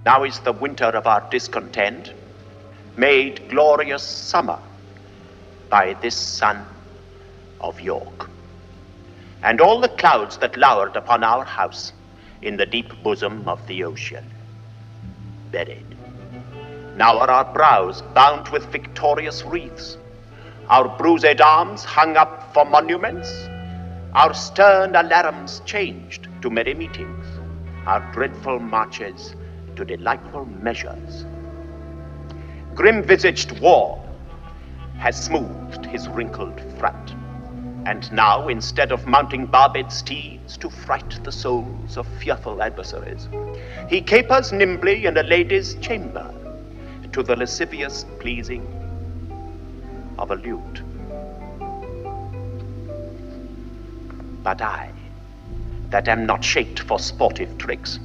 Now is the winter of our discontent made glorious summer by this sun of York. And all the clouds that lowered upon our house in the deep bosom of the ocean, buried. Now are our brows bound with victorious wreaths, our bruised arms hung up for monuments, our stern alarums changed to merry meetings, our dreadful marches to delightful measures. Grim-visaged war has smoothed his wrinkled front, and now, instead of mounting barbed steeds to fright the souls of fearful adversaries, he capers nimbly in a lady's chamber to the lascivious pleasing of a lute. But I, that am not shaped for sportive tricks,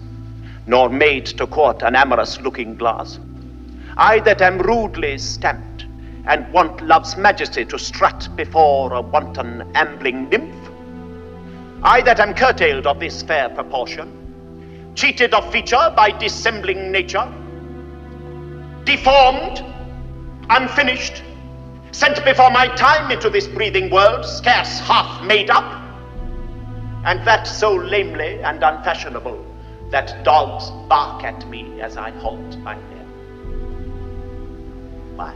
nor made to court an amorous looking glass, I that am rudely stamped, and want love's majesty to strut before a wanton ambling nymph, I that am curtailed of this fair proportion, cheated of feature by dissembling nature, deformed, unfinished, sent before my time into this breathing world, scarce half made up, and that so lamely and unfashionable that dogs bark at me as I halt my head. Why,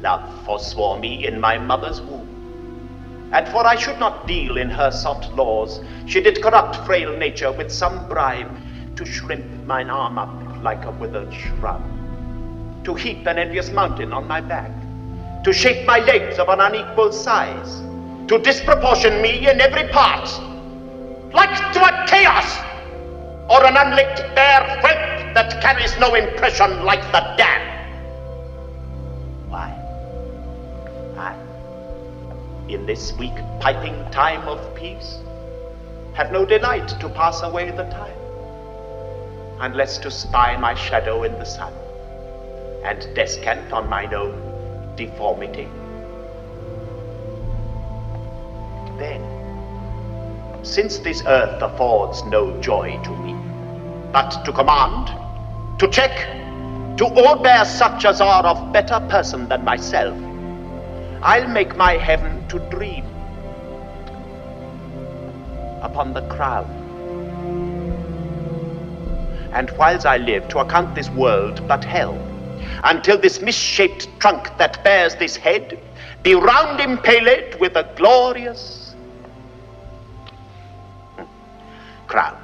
love forswore me in my mother's womb, and for I should not deal in her soft laws, she did corrupt frail nature with some bribe to shrimp mine arm up like a withered shrub, to heap an envious mountain on my back, to shape my legs of an unequal size, to disproportion me in every part, like to a chaos, or an unlicked bare whelp that carries no impression like the dam. Why, I, in this weak piping time of peace, have no delight to pass away the time, unless to spy my shadow in the sun, and descant on mine own deformity. Then, since this earth affords no joy to me, but to command, to check, to o'erbear such as are of better person than myself, I'll make my heaven to dream upon the crown. And whiles I live, to account this world but hell, until this misshaped trunk that bears this head be round impaled with a glorious crown.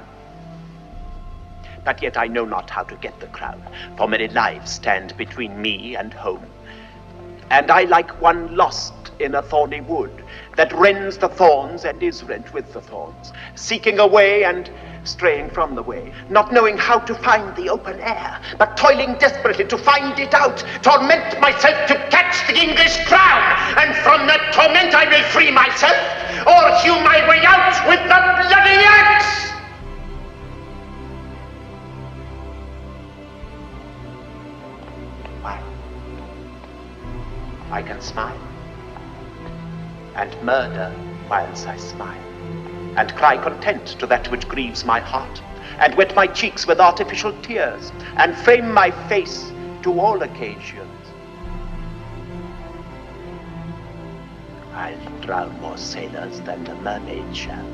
But yet I know not how to get the crown, for many lives stand between me and home. And I like one lost in a thorny wood, that rends the thorns and is rent with the thorns, seeking a way and straying from the way, not knowing how to find the open air, but toiling desperately to find it out, torment myself to catch the English crown, and from that torment I will free myself, or hew my way out with the bloody axe. Why, I can smile, and murder whilst I smile, and cry content to that which grieves my heart, and wet my cheeks with artificial tears, and frame my face to all occasions. I'll drown more sailors than the mermaid shall.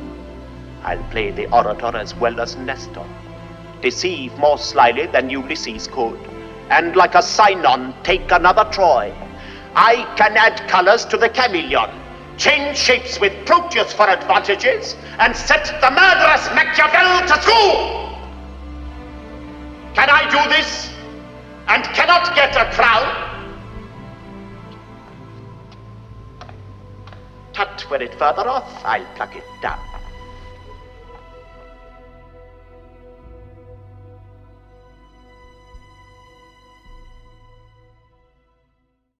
I'll play the orator as well as Nestor, deceive more slyly than Ulysses could, and like a Sinon take another Troy. I can add colors to the chameleon, change shapes with Proteus for advantages, and set the murderous Machiavel to school. Can I do this, and cannot get a crown? Tut, were it further off, I'll pluck it down.